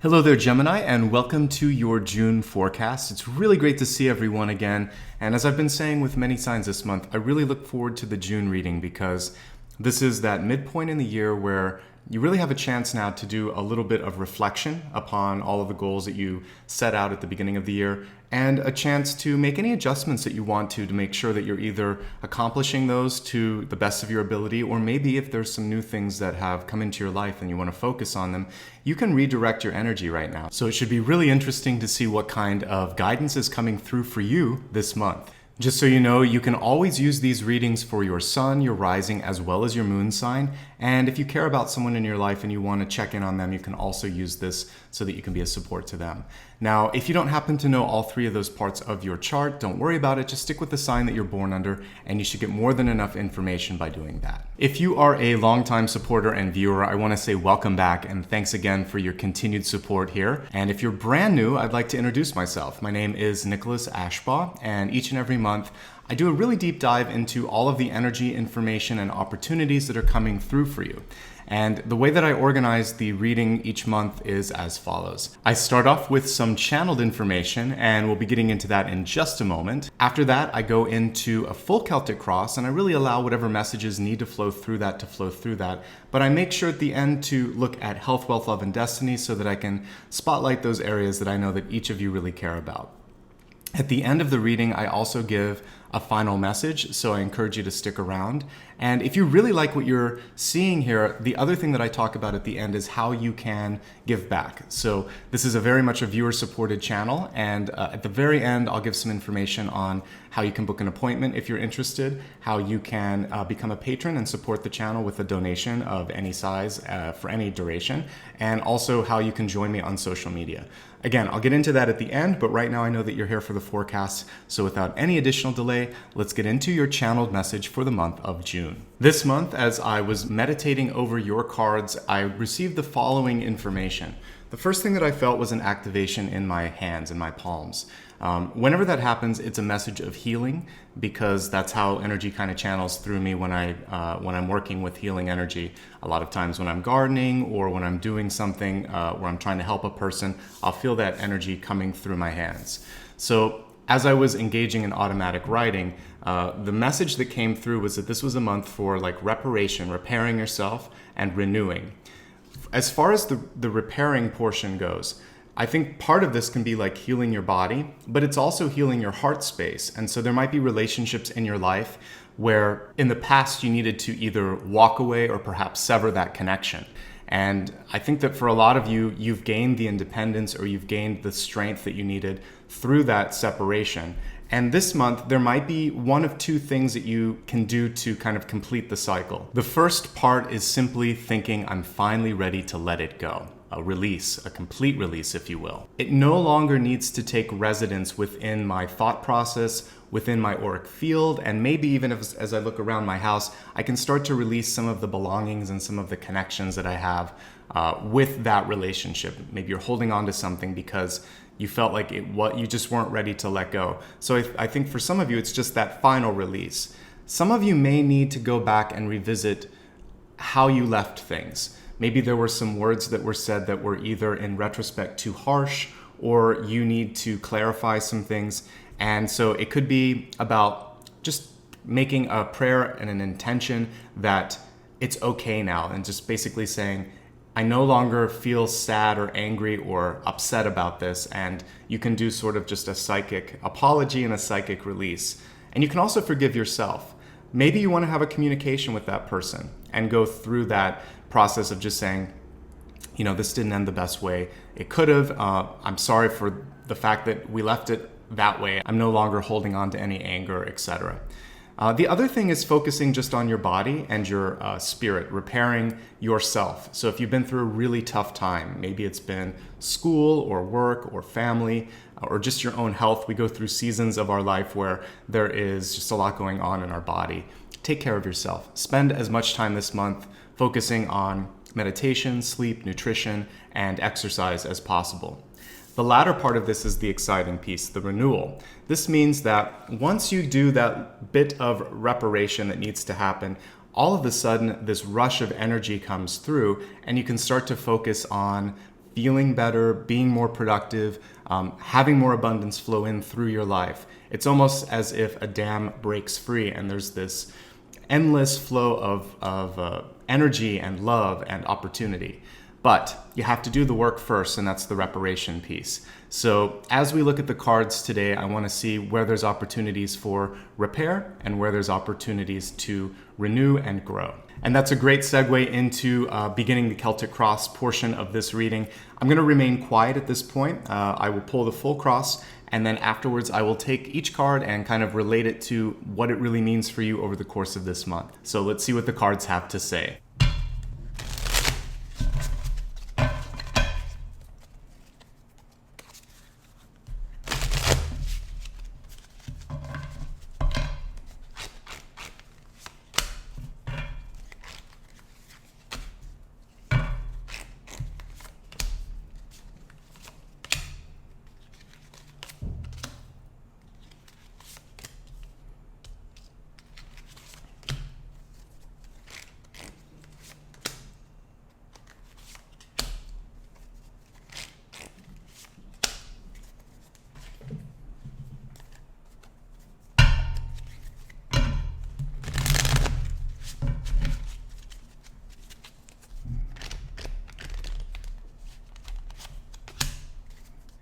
Hello there, Gemini, and welcome to your June forecast. It's really great to see everyone again. And as I've been saying with many signs this month, I really look forward to the June reading because this is that midpoint in the year where you really have a chance now to do a little bit of reflection upon all of the goals that you set out at the beginning of the year, and a chance to make any adjustments that you want to make sure that you're either accomplishing those to the best of your ability, or maybe if there's some new things that have come into your life and you want to focus on them, you can redirect your energy right now. So it should be really interesting to see what kind of guidance is coming through for you this month. Just so you know, you can always use these readings for your sun, your rising, as well as your moon sign. And if you care about someone in your life and you want to check in on them, you can also use this so that you can be a support to them. Now, if you don't happen to know all three of those parts of your chart, don't worry about it. Just stick with the sign that you're born under, and you should get more than enough information by doing that. If you are a longtime supporter and viewer, I want to say welcome back and thanks again for your continued support here. And if you're brand new, I'd like to introduce myself. My name is Nicholas Ashbaugh, and each and every month, I do a really deep dive into all of the energy, information, and opportunities that are coming through for you. And the way that I organize the reading each month is as follows. I start off with some channeled information, and we'll be getting into that in just a moment. After that, I go into a full Celtic Cross, and I really allow whatever messages need to flow through that. But I make sure at the end to look at health, wealth, love, and destiny so that I can spotlight those areas that I know that each of you really care about. At the end of the reading, I also give a final message, so I encourage you to stick around. And if you really like what you're seeing here, the other thing that I talk about at the end is how you can give back. So this is a very much a viewer-supported channel, and at the very end, I'll give some information on how you can book an appointment if you're interested, how you can become a patron and support the channel with a donation of any size for any duration, and also how you can join me on social media. Again, I'll get into that at the end, but right now I know that you're here for the forecast, so without any additional delay, let's get into your channeled message for the month of June. This month, as I was meditating over your cards, I received the following information. The first thing that I felt was an activation in my hands, in my palms. Whenever that happens, it's a message of healing, because that's how energy kind of channels through me when I'm working with healing energy. A lot of times when I'm gardening or when I'm doing something where I'm trying to help a person, I'll feel that energy coming through my hands. So as I was engaging in automatic writing, the message that came through was that this was a month for like reparation, repairing yourself, and renewing. As far as the repairing portion goes, I think part of this can be like healing your body, but it's also healing your heart space. And so there might be relationships in your life where in the past you needed to either walk away or perhaps sever that connection. And I think that for a lot of you, you've gained the independence or you've gained the strength that you needed through that separation. And this month, there might be one of two things that you can do to kind of complete the cycle. The first part is simply thinking, I'm finally ready to let it go. A release, a complete release, if you will. It no longer needs to take residence within my thought process, within my auric field, and maybe even as I look around my house, I can start to release some of the belongings and some of the connections that I have with that relationship. Maybe you're holding on to something because you felt like you just weren't ready to let go. So I think for some of you, it's just that final release. Some of you may need to go back and revisit how you left things. Maybe there were some words that were said that were either in retrospect too harsh, or you need to clarify some things. And so it could be about just making a prayer and an intention that it's okay now, and just basically saying, I no longer feel sad or angry or upset about this. And you can do sort of just a psychic apology and a psychic release. And you can also forgive yourself. Maybe you want to have a communication with that person and go through that process of just saying, this didn't end the best way it could have. I'm sorry for the fact that we left it that way. I'm no longer holding on to any anger, etc. The other thing is focusing just on your body and your spirit, repairing yourself. So if you've been through a really tough time, maybe it's been school or work or family or just your own health. We go through seasons of our life where there is just a lot going on in our body. Take care of yourself. Spend as much time this month focusing on meditation, sleep, nutrition, and exercise as possible. The latter part of this is the exciting piece, the renewal. This means that once you do that bit of reparation that needs to happen, all of a sudden this rush of energy comes through and you can start to focus on feeling better, being more productive, having more abundance flow in through your life. It's almost as if a dam breaks free and there's this endless flow of energy and love and opportunity. But you have to do the work first, and that's the reparation piece. So as we look at the cards today, I want to see where there's opportunities for repair and where there's opportunities to renew and grow. And that's a great segue into beginning the Celtic Cross portion of this reading. I'm going to remain quiet at this point. I will pull the full cross, and then afterwards I will take each card and kind of relate it to what it really means for you over the course of this month. So let's see what the cards have to say.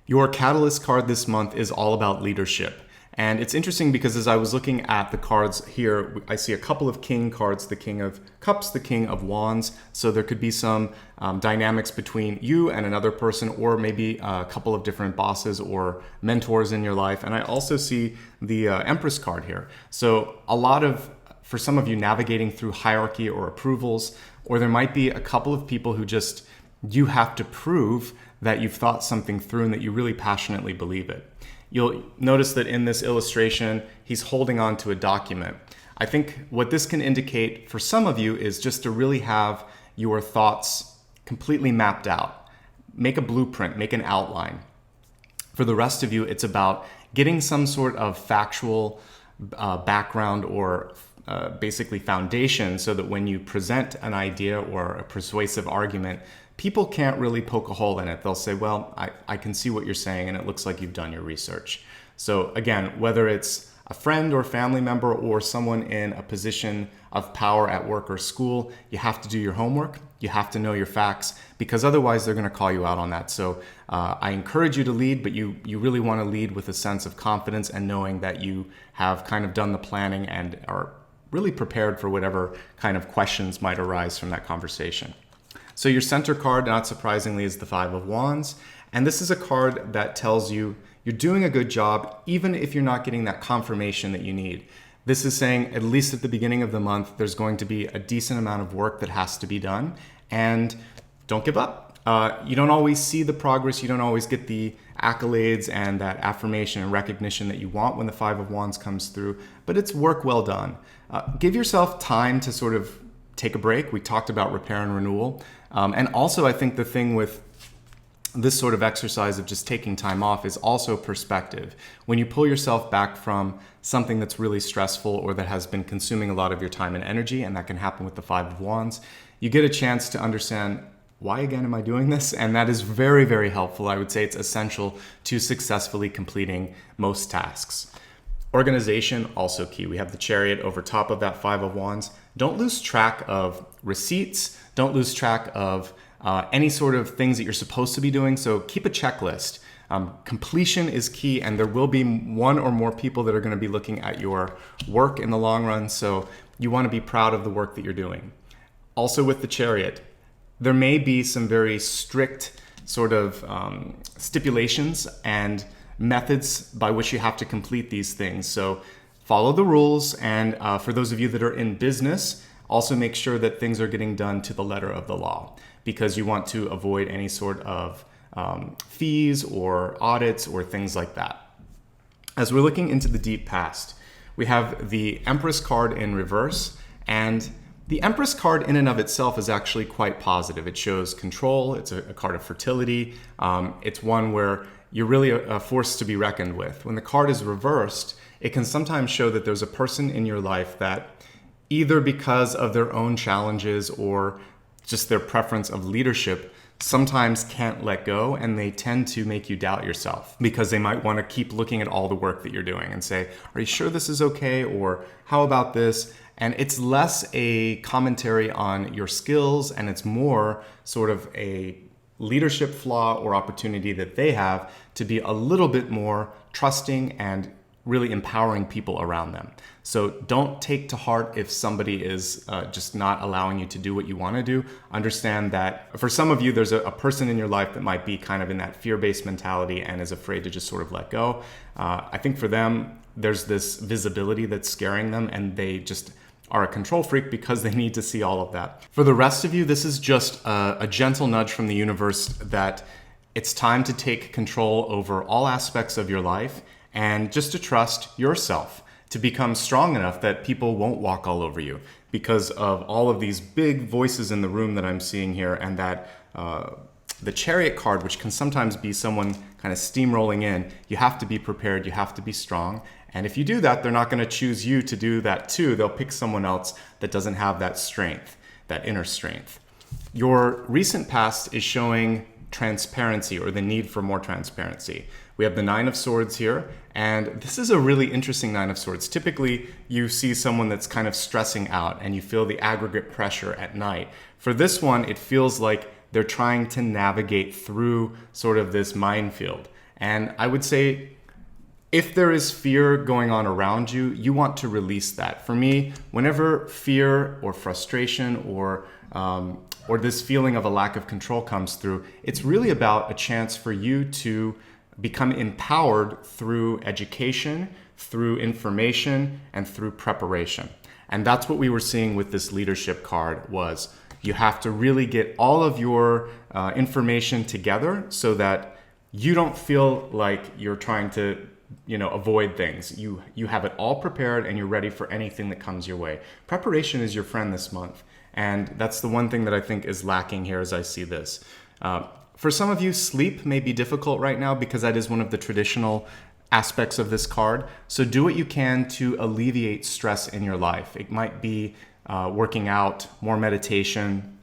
Your catalyst card this month is all about leadership. And it's interesting because as I was looking at the cards here, I see a couple of king cards, the King of Cups, the King of Wands. So there could be some dynamics between you and another person, or maybe a couple of different bosses or mentors in your life. And I also see the Empress card here. So a lot of, for some of you, navigating through hierarchy or approvals, or there might be a couple of people who just, you have to prove that you've thought something through and that you really passionately believe it. You'll notice that in this illustration, he's holding on to a document. I think what this can indicate for some of you is just to really have your thoughts completely mapped out. Make a blueprint, make an outline. For the rest of you, it's about getting some sort of factual background or basically foundation so that when you present an idea or a persuasive argument, people can't really poke a hole in it. They'll say, well, I can see what you're saying and it looks like you've done your research. So again, whether it's a friend or family member or someone in a position of power at work or school, you have to do your homework. You have to know your facts, because otherwise they're going to call you out on that. So I encourage you to lead, but you really want to lead with a sense of confidence and knowing that you have kind of done the planning and are really prepared for whatever kind of questions might arise from that conversation. So your center card, not surprisingly, is the Five of Wands. And this is a card that tells you you're doing a good job, even if you're not getting that confirmation that you need. This is saying, at least at the beginning of the month, there's going to be a decent amount of work that has to be done. And don't give up. You don't always see the progress. You don't always get the accolades and that affirmation and recognition that you want when the Five of Wands comes through, but it's work well done. Give yourself time to sort of take a break. We talked about repair and renewal. And also, I think the thing with this sort of exercise of just taking time off is also perspective. When you pull yourself back from something that's really stressful or that has been consuming a lot of your time and energy, and that can happen with the Five of Wands, you get a chance to understand, why again am I doing this? And that is very, very helpful. I would say it's essential to successfully completing most tasks. Organization, also key. We have the Chariot over top of that Five of Wands. Don't lose track of receipts. Don't lose track of any sort of things that you're supposed to be doing. So keep a checklist. Completion is key, and there will be one or more people that are going to be looking at your work in the long run. So you want to be proud of the work that you're doing. Also with the Chariot, there may be some very strict sort of stipulations and methods by which you have to complete these things. So follow the rules, and for those of you that are in business, also make sure that things are getting done to the letter of the law, because you want to avoid any sort of fees or audits or things like that. As we're looking into the deep past, we have the Empress card in reverse, and the Empress card in and of itself is actually quite positive. It shows control. It's a card of fertility. It's one where you're really a force to be reckoned with. When the card is reversed, it can sometimes show that there's a person in your life that either because of their own challenges or just their preference of leadership sometimes can't let go, and they tend to make you doubt yourself because they might want to keep looking at all the work that you're doing and say, are you sure this is okay? Or how about this? And it's less a commentary on your skills, and it's more sort of a leadership flaw or opportunity that they have to be a little bit more trusting and really empowering people around them. So don't take to heart if somebody is just not allowing you to do what you want to do. Understand that for some of you, there's a person in your life that might be kind of in that fear-based mentality and is afraid to just sort of let go. I think for them, there's this visibility that's scaring them, and they just are a control freak because they need to see all of that. For the rest of you, this is just a gentle nudge from the universe that it's time to take control over all aspects of your life and just to trust yourself, to become strong enough that people won't walk all over you because of all of these big voices in the room that I'm seeing here, and that the Chariot card, which can sometimes be someone kind of steamrolling in. You have to be prepared, you have to be strong. And if you do that, they're not going to choose you to do that too. They'll pick someone else that doesn't have that strength, that inner strength. Your recent past is showing transparency, or the need for more transparency. We have the Nine of Swords here, and this is a really interesting Nine of Swords. Typically, you see someone that's kind of stressing out and you feel the aggregate pressure at night. For this one, it feels like they're trying to navigate through sort of this minefield. And I would say, if there is fear going on around you, you want to release that. For me, whenever fear or frustration or this feeling of a lack of control comes through, it's really about a chance for you to become empowered through education, through information, and through preparation. And that's what we were seeing with this leadership card. Was you have to really get all of your information together so that you don't feel like you're trying to avoid things. You have it all prepared and you're ready for anything that comes your way. Preparation is your friend this month. And that's the one thing that I think is lacking here as I see this. For some of you, sleep may be difficult right now because that is one of the traditional aspects of this card. So do what you can to alleviate stress in your life. It might be working out, more meditation,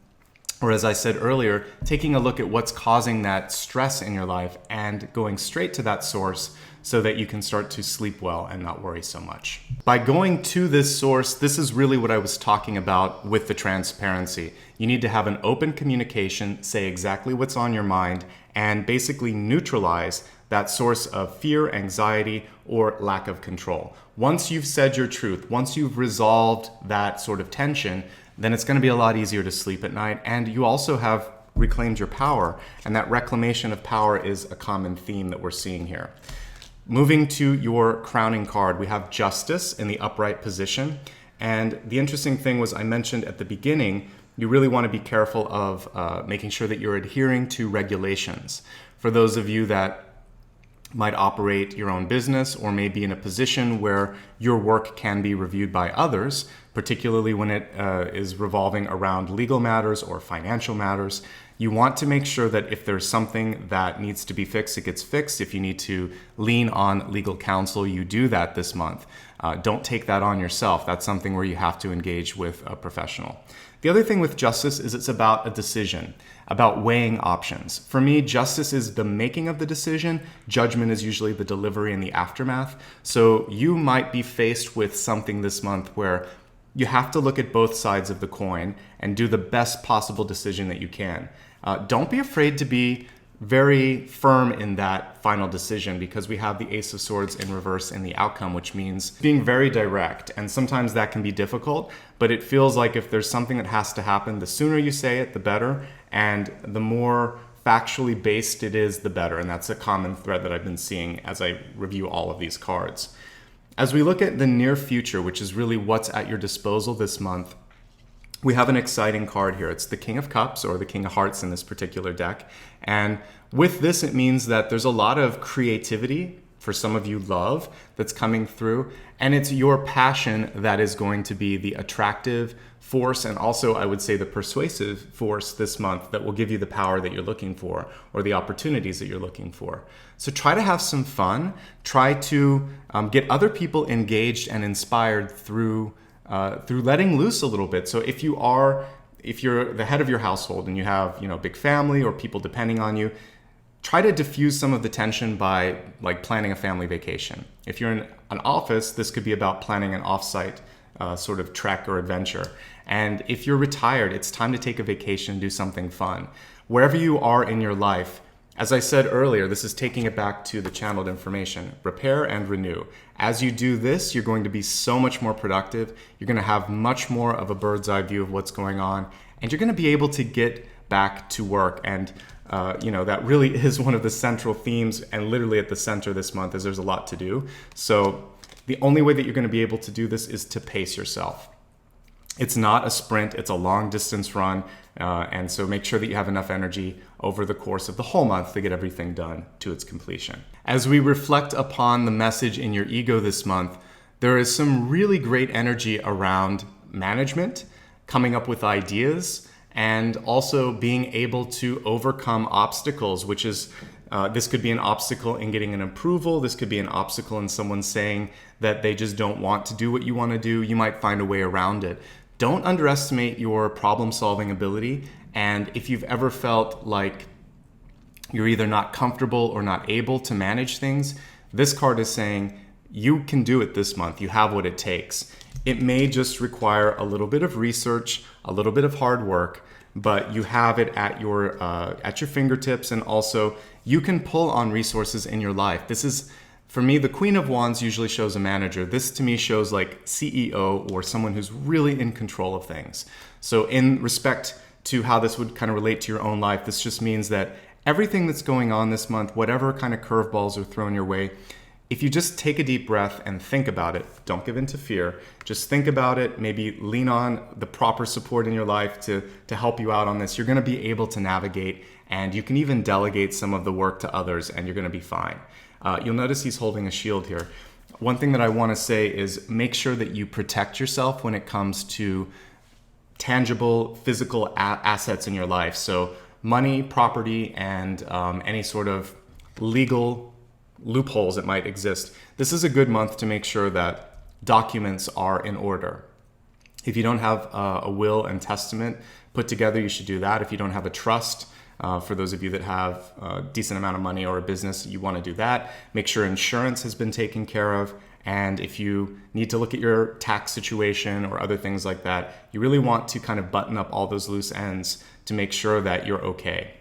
or as I said earlier, taking a look at what's causing that stress in your life and going straight to that source so that you can start to sleep well and not worry so much. By going to this source, this is really what I was talking about with the transparency. You need to have an open communication, say exactly what's on your mind, and basically neutralize that source of fear, anxiety, or lack of control. Once you've said your truth, once you've resolved that sort of tension, then it's going to be a lot easier to sleep at night. And you also have reclaimed your power. And that reclamation of power is a common theme that we're seeing here. Moving to your crowning card, we have Justice in the upright position. And the interesting thing was, I mentioned at the beginning, you really want to be careful of making sure that you're adhering to regulations. For those of you that might operate your own business or may be in a position where your work can be reviewed by others, particularly when it is revolving around legal matters or financial matters, you want to make sure that if there's something that needs to be fixed, it gets fixed. If you need to lean on legal counsel, you do that this month. Don't take that on yourself. That's something where you have to engage with a professional. The other thing with justice is it's about a decision, about weighing options. For me, justice is the making of the decision. Judgment is usually the delivery and the aftermath. So you might be faced with something this month where you have to look at both sides of the coin and do the best possible decision that you can. Don't be afraid to be very firm in that final decision, because we have the Ace of Swords in reverse in the outcome, which means being very direct. And sometimes that can be difficult, but it feels like if there's something that has to happen, the sooner you say it, the better. And the more factually based it is, the better. And that's a common thread that I've been seeing as I review all of these cards. As we look at the near future, which is really what's at your disposal this month, we have an exciting card here. It's the King of Cups, or the King of Hearts in this particular deck. And with this, it means that there's a lot of creativity, for some of you love, that's coming through. And it's your passion that is going to be the attractive force, and also I would say the persuasive force this month that will give you the power that you're looking for, or the opportunities that you're looking for. So try to have some fun. Try to get other people engaged and inspired through letting loose a little bit. So if you are if you're the head of your household and you have, a big family or people depending on you, try to diffuse some of the tension by like planning a family vacation. If you're in an office, this could be about planning an offsite sort of trek or adventure. And if you're retired, it's time to take a vacation, do something fun. Wherever you are in your life, as I said earlier, this is taking it back to the channeled information. Repair and renew. As you do this, you're going to be so much more productive. You're going to have much more of a bird's eye view of what's going on, and you're going to be able to get back to work. And that really is one of the central themes, and literally at the center this month is there's a lot to do. So the only way that you're going to be able to do this is to pace yourself. It's not a sprint, it's a long distance run. And so make sure that you have enough energy over the course of the whole month to get everything done to its completion. As we reflect upon the message in your ego this month, there is some really great energy around management, coming up with ideas, and also being able to overcome obstacles, which is this could be an obstacle in getting an approval. This could be an obstacle in someone saying that they just don't want to do what you want to do. You might find a way around it. Don't underestimate your problem-solving ability. And if you've ever felt like you're either not comfortable or not able to manage things, this card is saying you can do it this month. You have what it takes. It may just require a little bit of research, a little bit of hard work, but you have it at your fingertips, and also you can pull on resources in your life. This is, for me, the Queen of Wands usually shows a manager. This to me shows like CEO or someone who's really in control of things. So in respect to how this would kind of relate to your own life, this just means that everything that's going on this month, whatever kind of curveballs are thrown your way, if you just take a deep breath and think about it, don't give in to fear, just think about it, maybe lean on the proper support in your life to help you out on this, you're going to be able to navigate, and you can even delegate some of the work to others, and you're going to be fine. You'll notice he's holding a shield here. One thing that I want to say is make sure that you protect yourself when it comes to tangible physical assets in your life. So money, property, and any sort of legal loopholes that might exist. This is a good month to make sure that documents are in order. If you don't have a will and testament put together, you should do that. If you don't have a trust, for those of you that have a decent amount of money or a business, you want to do that. Make sure insurance has been taken care of. And if you need to look at your tax situation or other things like that, you really want to kind of button up all those loose ends to make sure that you're okay.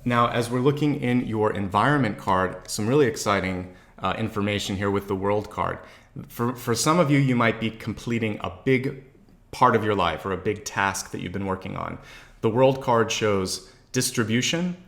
Now, as we're looking in your environment card, some really exciting information here with the World card. For some of you, you might be completing a big part of your life or a big task that you've been working on. The World card shows distribution,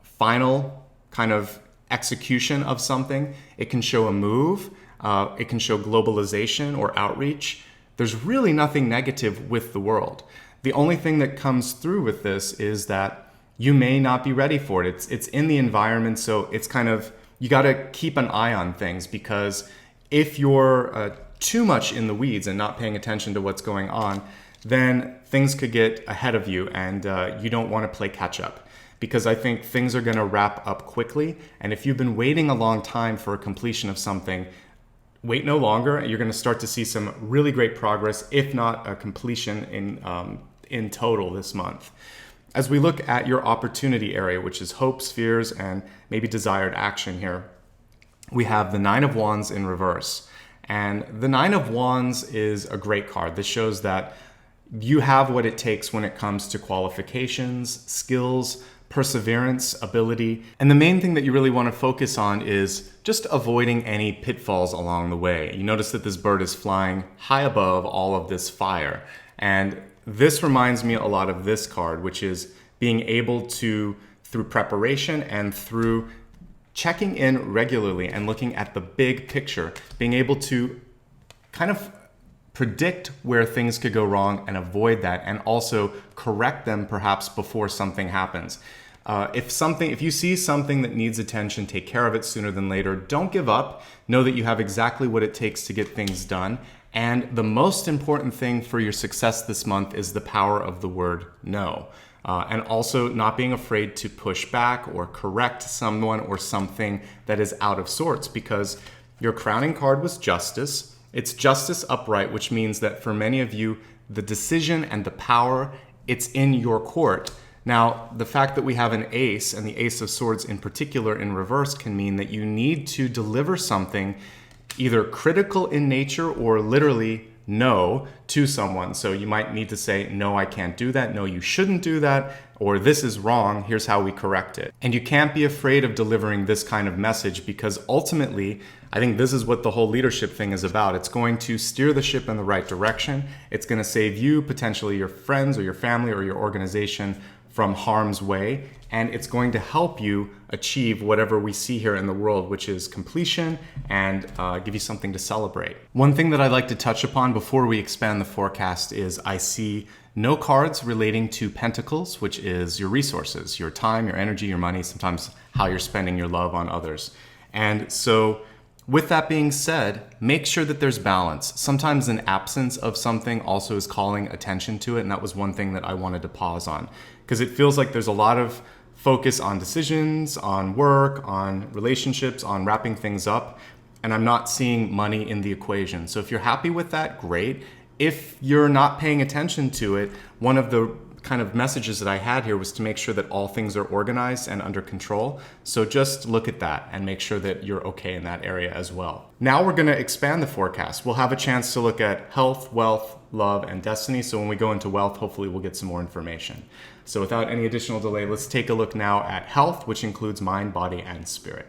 final kind of execution of something. It can show a move. It can show globalization or outreach. There's really nothing negative with the world. The only thing that comes through with this is that you may not be ready for it. It's in the environment, so it's kind of, you got to keep an eye on things, because if you're too much in the weeds and not paying attention to what's going on, then things could get ahead of you, and you don't want to play catch up, because I think things are going to wrap up quickly. And if you've been waiting a long time for a completion of something, wait no longer. You're going to start to see some really great progress, if not a completion in total this month. As we look at your opportunity area, which is hopes, fears, and maybe desired action here, we have the Nine of Wands in reverse. And the Nine of Wands is a great card. This shows that you have what it takes when it comes to qualifications, skills, perseverance, ability. And the main thing that you really want to focus on is just avoiding any pitfalls along the way. You notice that this bird is flying high above all of this fire. And this reminds me a lot of this card, which is being able to, through preparation and through checking in regularly and looking at the big picture, being able to kind of predict where things could go wrong and avoid that, and also correct them perhaps before something happens. If you see something that needs attention, take care of it sooner than later. Don't give up. Know that you have exactly what it takes to get things done. And the most important thing for your success this month is the power of the word no. And also not being afraid to push back or correct someone or something that is out of sorts, because your crowning card was justice. It's justice upright, which means that for many of you, the decision and the power it's in your court. Now, the fact that we have an ace, and the Ace of Swords in particular in reverse, can mean that you need to deliver something either critical in nature or literally no to someone. So you might need to say, no, I can't do that. No, you shouldn't do that. Or this is wrong. Here's how we correct it. And you can't be afraid of delivering this kind of message, because ultimately, I think this is what the whole leadership thing is about. It's going to steer the ship in the right direction. It's going to save you, potentially your friends or your family or your organization, from harm's way, and it's going to help you achieve whatever we see here in the world, which is completion, and give you something to celebrate. One thing that I'd like to touch upon before we expand the forecast is I see no cards relating to pentacles, which is your resources, your time, your energy, your money, sometimes how you're spending your love on others. And so with that being said, make sure that there's balance. Sometimes an absence of something also is calling attention to it, and that was one thing that I wanted to pause on, because it feels like there's a lot of focus on decisions, on work, on relationships, on wrapping things up, and I'm not seeing money in the equation. So if you're happy with that, great. If you're not paying attention to it, one of the kind of messages that I had here was to make sure that all things are organized and under control. So just look at that and make sure that you're okay in that area as well. Now we're going to expand the forecast. We'll have a chance to look at health, wealth, love, and destiny. So when we go into wealth, hopefully we'll get some more information. So without any additional delay, let's take a look now at health, which includes mind, body, and spirit.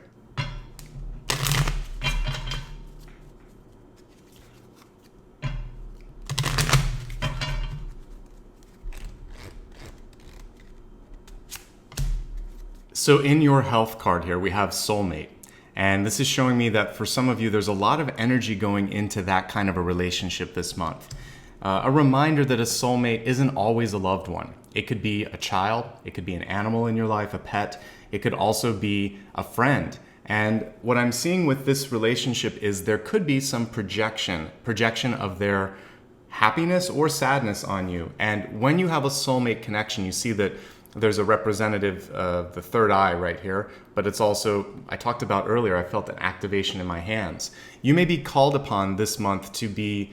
So in your health card here, we have soulmate. And this is showing me that for some of you, there's a lot of energy going into that kind of a relationship this month. A reminder that a soulmate isn't always a loved one. It could be a child, it could be an animal in your life, a pet. It could also be a friend. And what I'm seeing with this relationship is there could be some projection of their happiness or sadness on you. And when you have a soulmate connection, you see that there's a representative of the third eye right here, but it's also, I talked about earlier, I felt an activation in my hands. You may be called upon this month to be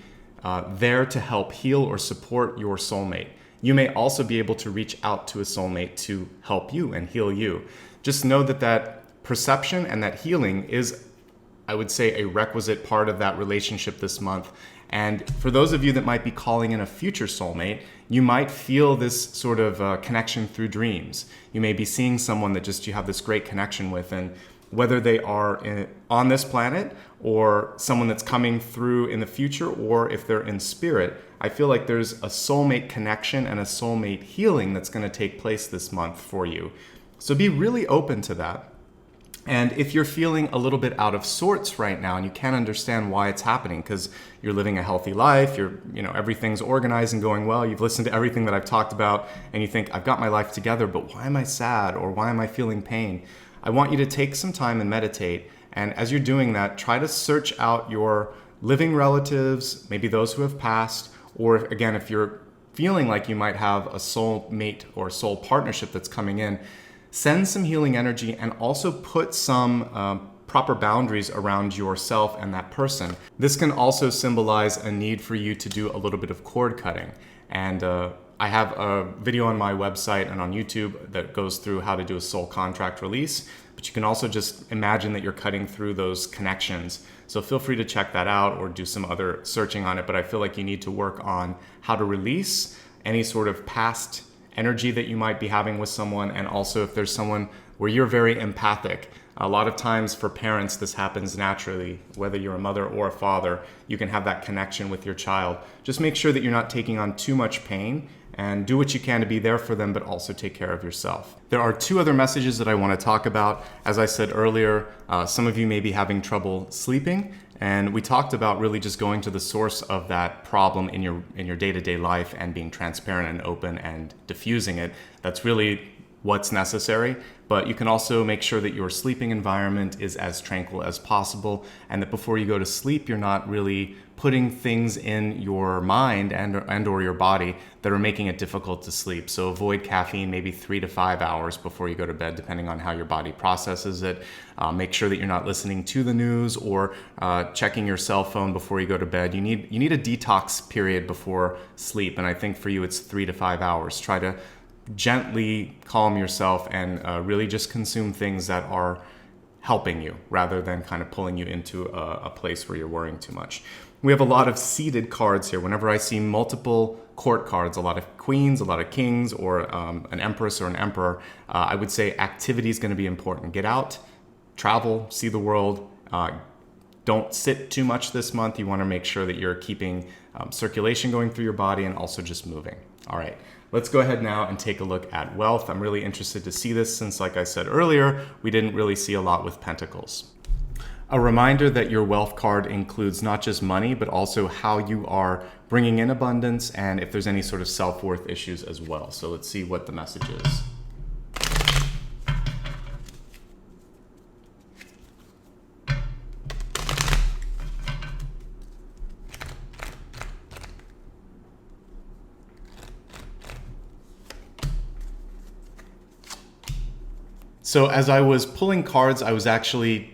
there to help heal or support your soulmate. You may also be able to reach out to a soulmate to help you and heal you. Just know that that perception and that healing is, I would say, a requisite part of that relationship this month. And for those of you that might be calling in a future soulmate, you might feel this sort of connection through dreams. You may be seeing someone that just you have this great connection with, and whether they are on this planet or someone that's coming through in the future, or if they're in spirit, I feel like there's a soulmate connection and a soulmate healing that's going to take place this month for you. So be really open to that. And if you're feeling a little bit out of sorts right now and you can't understand why it's happening because you're living a healthy life, everything's organized and going well, you've listened to everything that I've talked about and you think, I've got my life together, but why am I sad or why am I feeling pain? I want you to take some time and meditate. And as you're doing that, try to search out your living relatives, maybe those who have passed, or again, if you're feeling like you might have a soul mate or soul partnership that's coming in, send some healing energy and also put some proper boundaries around yourself and that person. This can also symbolize a need for you to do a little bit of cord cutting. And I have a video on my website and on YouTube that goes through how to do a soul contract release, but you can also just imagine that you're cutting through those connections. So feel free to check that out or do some other searching on it, but I feel like you need to work on how to release any sort of past energy that you might be having with someone, and also if there's someone where you're very empathic. A lot of times for parents, this happens naturally. Whether you're a mother or a father, you can have that connection with your child. Just make sure that you're not taking on too much pain and do what you can to be there for them, but also take care of yourself. There are two other messages that I want to talk about. As I said earlier, some of you may be having trouble sleeping, and we talked about really just going to the source of that problem in your day-to-day life and being transparent and open and diffusing it. That's really what's necessary, but you can also make sure that your sleeping environment is as tranquil as possible, and that before you go to sleep, you're not really putting things in your mind and or your body that are making it difficult to sleep. So avoid caffeine maybe 3 to 5 hours before you go to bed, depending on how your body processes it. Make sure that you're not listening to the news or checking your cell phone before you go to bed. You need a detox period before sleep, and I think for you it's 3 to 5 hours. Try to gently calm yourself and really just consume things that are helping you rather than kind of pulling you into a place where you're worrying too much. We have a lot of seated cards here. Whenever I see multiple court cards, a lot of queens, a lot of kings, or an empress or an emperor, I would say activity is going to be important. Get out, travel, see the world. Don't sit too much this month. You want to make sure that you're keeping circulation going through your body and also just moving. All right, let's go ahead now and take a look at wealth. I'm really interested to see this since, like I said earlier, we didn't really see a lot with pentacles. A reminder that your wealth card includes not just money, but also how you are bringing in abundance and if there's any sort of self-worth issues as well. So let's see what the message is. So as I was pulling cards, I was actually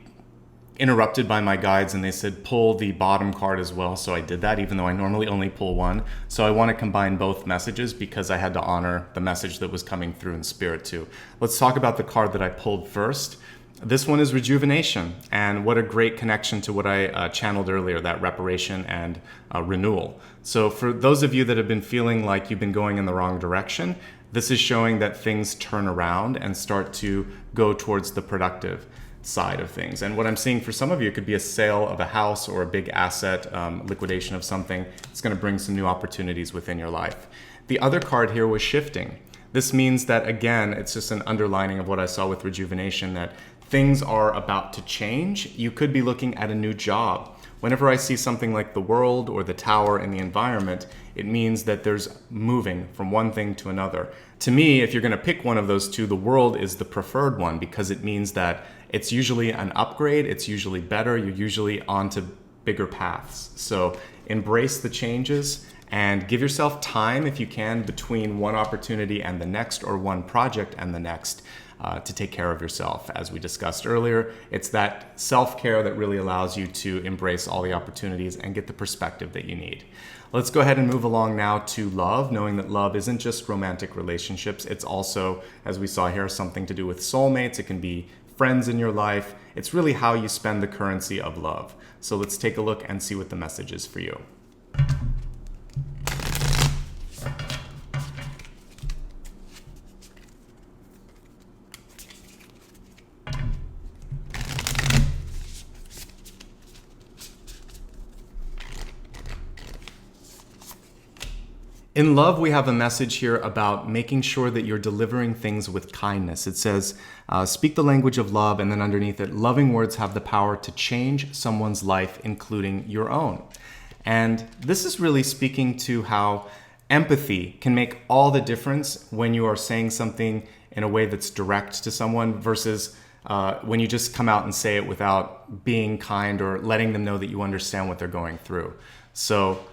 interrupted by my guides and they said pull the bottom card as well, so I did that even though I normally only pull one. So I want to combine both messages because I had to honor the message that was coming through in spirit too. Let's talk about the card that I pulled first. This one is rejuvenation, and what a great connection to what I channeled earlier, that reparation and renewal. So for those of you that have been feeling like you've been going in the wrong direction, this is showing that things turn around and start to go towards the productive side of things. And what I'm seeing for some of you, it could be a sale of a house or a big asset, liquidation of something. It's going to bring some new opportunities within your life. The other card here was shifting. This means that, again, it's just an underlining of what I saw with rejuvenation, that things are about to change. You could be looking at a new job. Whenever I see something like the world or the tower in the environment, it means that there's moving from one thing to another. To me, if you're going to pick one of those two, the world is the preferred one because it means that it's usually an upgrade, it's usually better, you're usually onto bigger paths. So embrace the changes and give yourself time, if you can, between one opportunity and the next or one project and the next. To take care of yourself. As we discussed earlier, it's that self-care that really allows you to embrace all the opportunities and get the perspective that you need. Let's go ahead and move along now to love, knowing that love isn't just romantic relationships. It's also, as we saw here, something to do with soulmates. It can be friends in your life. It's really how you spend the currency of love. So let's take a look and see what the message is for you. In love, we have a message here about making sure that you're delivering things with kindness. It says, speak the language of love, and then underneath it, loving words have the power to change someone's life, including your own. And this is really speaking to how empathy can make all the difference when you are saying something in a way that's direct to someone versus when you just come out and say it without being kind or letting them know that you understand what they're going through. So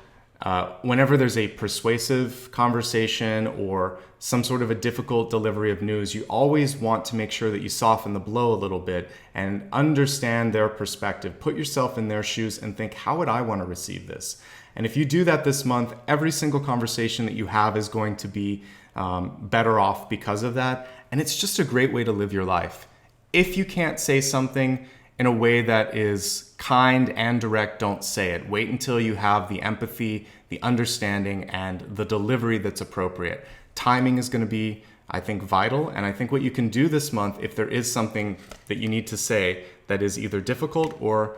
whenever there's a persuasive conversation or some sort of a difficult delivery of news, you always want to make sure that you soften the blow a little bit and understand their perspective. Put yourself in their shoes and think, how would I want to receive this? And if you do that this month, every single conversation that you have is going to be better off because of that. And it's just a great way to live your life. If you can't say something in a way that is kind and direct, don't say it. Wait until you have the empathy, the understanding, and the delivery that's appropriate. Timing is going to be, I think, vital. And I think what you can do this month, if there is something that you need to say that is either difficult or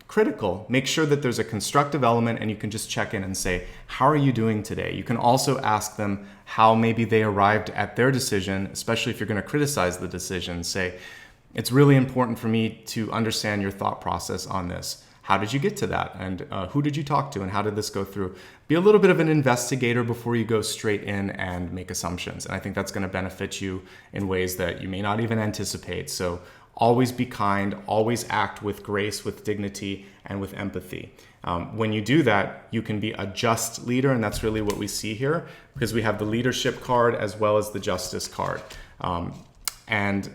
critical, make sure that there's a constructive element and you can just check in and say, how are you doing today? You can also ask them how maybe they arrived at their decision, especially if you're going to criticize the decision. Say, it's really important for me to understand your thought process on this. how did you get to that? And who did you talk to? And how did this go through? Be a little bit of an investigator before you go straight in and make assumptions. And I think that's going to benefit you in ways that you may not even anticipate. So always be kind, always act with grace, with dignity, and with empathy. When you do that, you can be a just leader, and that's really what we see here, because we have the leadership card as well as the justice card. And,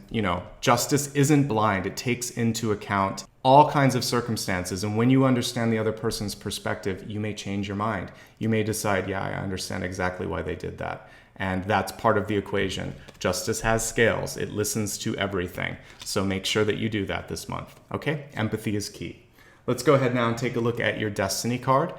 justice isn't blind. It takes into account all kinds of circumstances. And when you understand the other person's perspective, you may change your mind. You may decide, yeah, I understand exactly why they did that. And that's part of the equation. Justice has scales. It listens to everything. So make sure that you do that this month. Okay? Empathy is key. Let's go ahead now and take a look at your destiny card.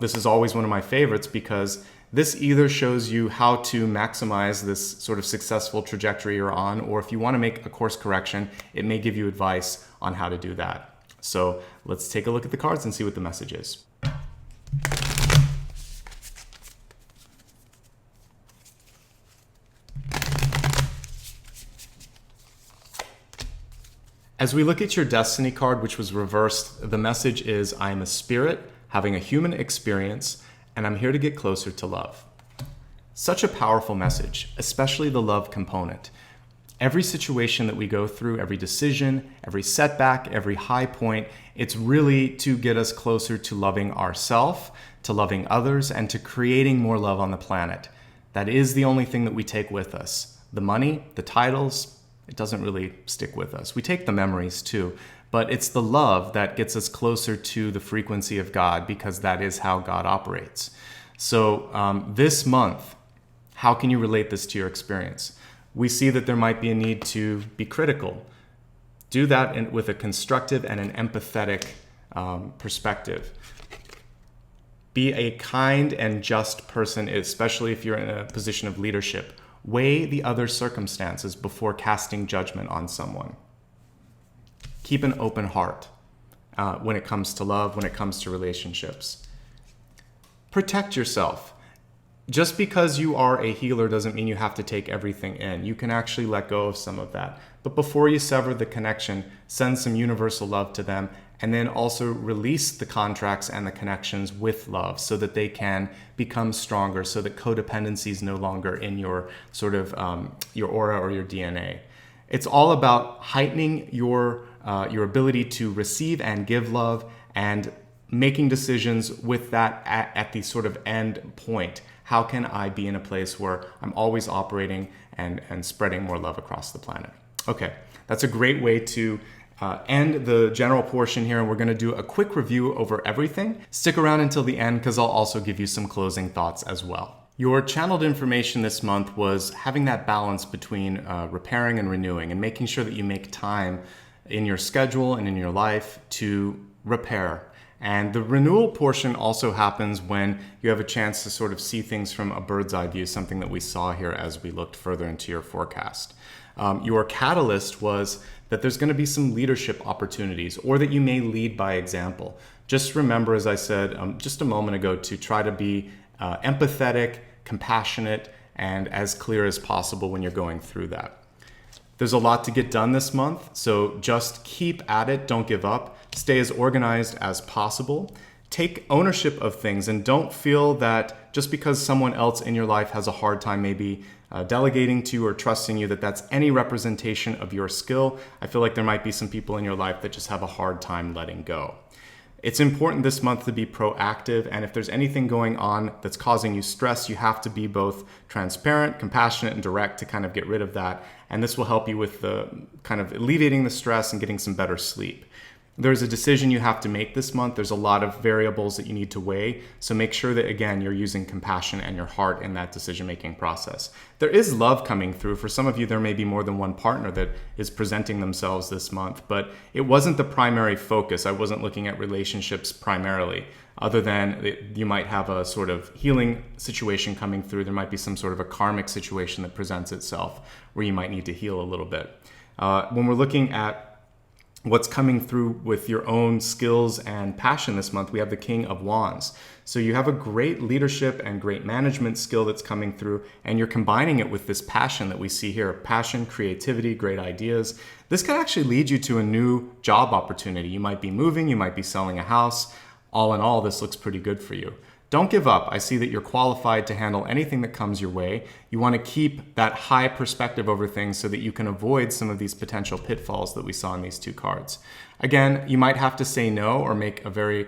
This is always one of my favorites because this either shows you how to maximize this sort of successful trajectory you're on, or if you want to make a course correction, it may give you advice on how to do that. So let's take a look at the cards and see what the message is. As we look at your destiny card, which was reversed, the message is, I am a spirit having a human experience, and I'm here to get closer to love. Such a powerful message, especially the love component. Every situation that we go through, every decision, every setback, every high point, it's really to get us closer to loving ourselves, to loving others, and to creating more love on the planet. That is the only thing that we take with us. The money, the titles, it doesn't really stick with us. We take the memories too, but it's the love that gets us closer to the frequency of God, because that is how God operates. So this month, how can you relate this to your experience? We see that there might be a need to be critical. Do that with a constructive and an empathetic perspective. Be a kind and just person, especially if you're in a position of leadership. Weigh the other circumstances before casting judgment on someone. Keep an open heart when it comes to love, when it comes to relationships. Protect yourself. Just because you are a healer doesn't mean you have to take everything in. You can actually let go of some of that. But before you sever the connection, send some universal love to them, and then also release the contracts and the connections with love so that they can become stronger, so that codependency is no longer in your sort of your aura or your DNA. It's all about heightening your ability to receive and give love, and making decisions with that at the sort of end point. How can I be in a place where I'm always operating and spreading more love across the planet? Okay, that's a great way to end the general portion here, and we're going to do a quick review over everything. Stick around until the end, because I'll also give you some closing thoughts as well. Your channeled information this month was having that balance between repairing and renewing, and making sure that you make time in your schedule and in your life to repair. And the renewal portion also happens when you have a chance to sort of see things from a bird's eye view, something that we saw here as we looked further into your forecast. Your catalyst was that there's going to be some leadership opportunities, or that you may lead by example. Just remember, as I said just a moment ago, to try to be empathetic, compassionate, and as clear as possible when you're going through that. There's a lot to get done this month, so just keep at it. Don't give up. Stay as organized as possible. Take ownership of things, and don't feel that just because someone else in your life has a hard time maybe delegating to you or trusting you, that that's any representation of your skill. I feel like there might be some people in your life that just have a hard time letting go. It's important this month to be proactive, and if there's anything going on that's causing you stress, you have to be both transparent, compassionate, and direct to kind of get rid of that. And this will help you with the kind of alleviating the stress and getting some better sleep. There's a decision you have to make this month. There's a lot of variables that you need to weigh. So make sure that, again, you're using compassion and your heart in that decision-making process. There is love coming through. For some of you, there may be more than one partner that is presenting themselves this month, but it wasn't the primary focus. I wasn't looking at relationships primarily, other than you might have a sort of healing situation coming through. There might be some sort of a karmic situation that presents itself where you might need to heal a little bit. When we're looking at what's coming through with your own skills and passion this month, we have the King of Wands. So you have a great leadership and great management skill that's coming through, and you're combining it with this passion that we see here. Passion, creativity, great ideas. This could actually lead you to a new job opportunity. You might be moving, you might be selling a house. All in all, this looks pretty good for you. Don't give up. I see that you're qualified to handle anything that comes your way. You want to keep that high perspective over things so that you can avoid some of these potential pitfalls that we saw in these two cards. Again, you might have to say no or make a very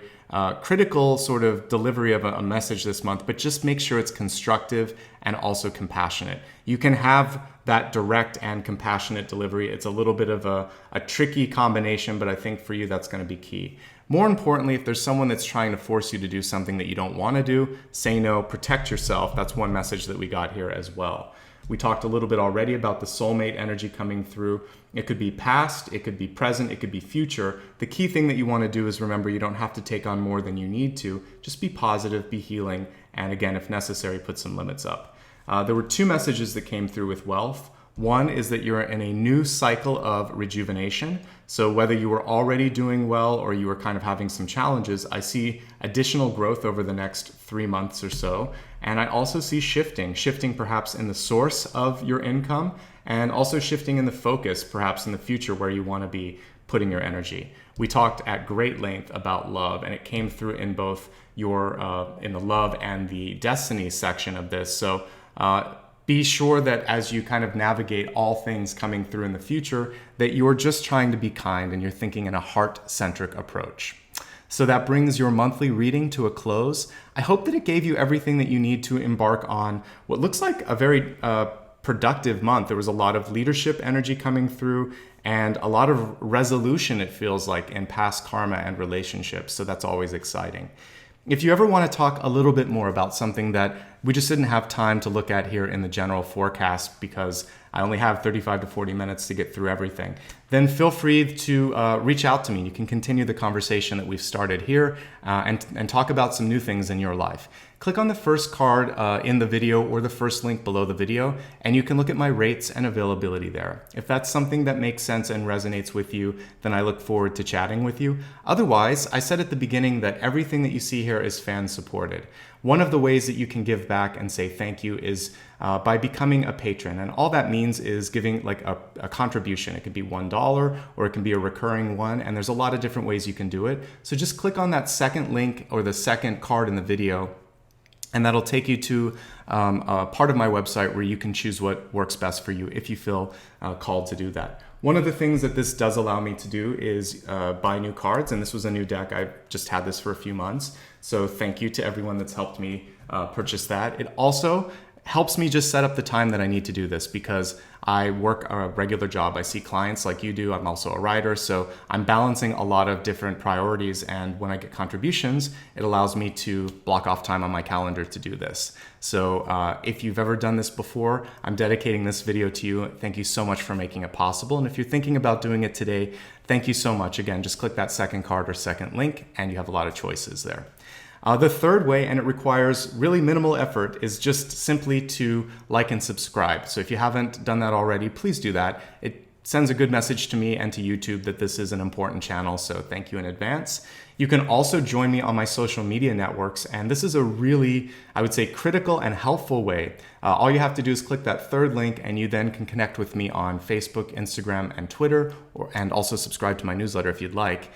critical sort of delivery of a message this month, but just make sure it's constructive and also compassionate. You can have that direct and compassionate delivery. It's a little bit of a tricky combination, but I think for you that's going to be key. More importantly, if there's someone that's trying to force you to do something that you don't want to do, say no, protect yourself. That's one message that we got here as well. We talked a little bit already about the soulmate energy coming through. It could be past, it could be present, it could be future. The key thing that you want to do is remember you don't have to take on more than you need to. Just be positive, be healing, and again, if necessary, put some limits up. There were two messages that came through with wealth. One is that you're in a new cycle of rejuvenation. So whether you were already doing well or you were kind of having some challenges, I see additional growth over the next 3 months or so. And I also see shifting perhaps in the source of your income, and also shifting in the focus perhaps in the future where you want to be putting your energy. We talked at great length about love, and it came through in both your in the love and the destiny section of this. So be sure that as you kind of navigate all things coming through in the future, that you're just trying to be kind and you're thinking in a heart-centric approach. So that brings your monthly reading to a close. I hope that it gave you everything that you need to embark on what looks like a very productive month. There was a lot of leadership energy coming through and a lot of resolution, it feels like, in past karma and relationships. So that's always exciting. If you ever want to talk a little bit more about something that we just didn't have time to look at here in the general forecast because I only have 35 to 40 minutes to get through everything, then feel free to reach out to me. You can continue the conversation that we've started here and talk about some new things in your life. Click on the first card in the video or the first link below the video, and you can look at my rates and availability there. If that's something that makes sense and resonates with you, then I look forward to chatting with you. Otherwise, I said at the beginning that everything that you see here is fan supported. One of the ways that you can give back and say thank you is by becoming a patron. And all that means is giving like a contribution. It could be $1 or it can be a recurring one. And there's a lot of different ways you can do it. So just click on that second link or the second card in the video, and that'll take you to a part of my website where you can choose what works best for you if you feel called to do that. One of the things that this does allow me to do is buy new cards, and this was a new deck. I've just had this for a few months, so thank you to everyone that's helped me purchase that. It also helps me just set up the time that I need to do this because I work a regular job. I see clients like you do. I'm also a writer, so I'm balancing a lot of different priorities, and when I get contributions, it allows me to block off time on my calendar to do this. So if you've ever done this before, I'm dedicating this video to you. Thank you so much for making it possible, and if you're thinking about doing it today, thank you so much. Again, just click that second card or second link, and you have a lot of choices there. The third way, and it requires really minimal effort, is just simply to like and subscribe. So if you haven't done that already, please do that. It sends a good message to me and to YouTube that this is an important channel, so thank you in advance. You can also join me on my social media networks, and this is a really, I would say, critical and helpful way. All you have to do is click that third link, and you then can connect with me on Facebook, Instagram, and Twitter, and also subscribe to my newsletter if you'd like.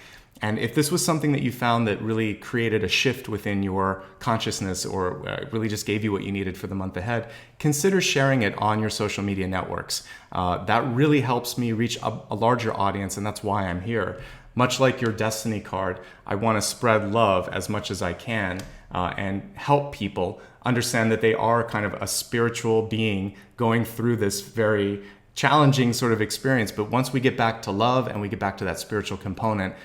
And if this was something that you found that really created a shift within your consciousness or really just gave you what you needed for the month ahead, consider sharing it on your social media networks. That really helps me reach a larger audience, and that's why I'm here. Much like your destiny card, I want to spread love as much as I can and help people understand that they are kind of a spiritual being going through this very challenging sort of experience. But once we get back to love and we get back to that spiritual component,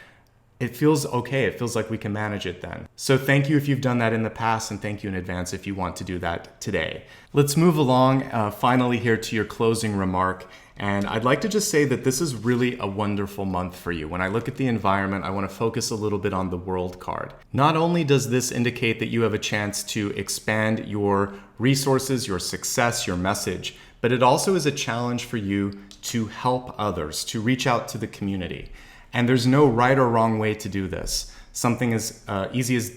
it feels okay. It feels like we can manage it then. So thank you if you've done that in the past, and thank you in advance if you want to do that today. Let's move along finally here to your closing remark. And I'd like to just say that this is really a wonderful month for you. When I look at the environment, I want to focus a little bit on the World card. Not only does this indicate that you have a chance to expand your resources, your success, your message, but it also is a challenge for you to help others, to reach out to the community. And there's no right or wrong way to do this. Something as easy as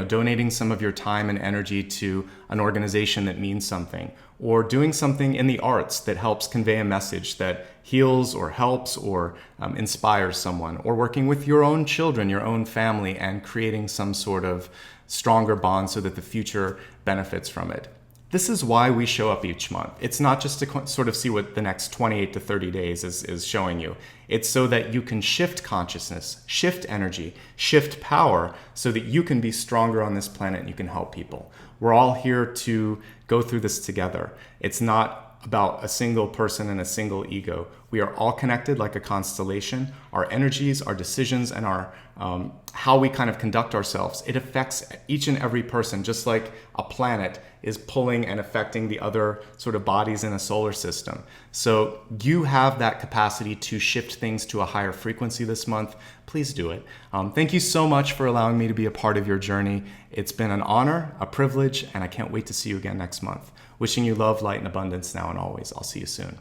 donating some of your time and energy to an organization that means something, or doing something in the arts that helps convey a message that heals or helps or inspires someone, or working with your own children, your own family, and creating some sort of stronger bond so that the future benefits from it. This is why we show up each month. It's not just to sort of see what the next 28 to 30 days is showing you. It's so that you can shift consciousness, shift energy, shift power so that you can be stronger on this planet and you can help people. We're all here to go through this together. It's not about a single person and a single ego. We are all connected like a constellation. Our energies, our decisions, and our how we kind of conduct ourselves, it affects each and every person, just like a planet is pulling and affecting the other sort of bodies in a solar system. So you have that capacity to shift things to a higher frequency this month. Please do it. Thank you so much for allowing me to be a part of your journey. It's been an honor, a privilege, and I can't wait to see you again next month. Wishing you love, light, and abundance now and always. I'll see you soon.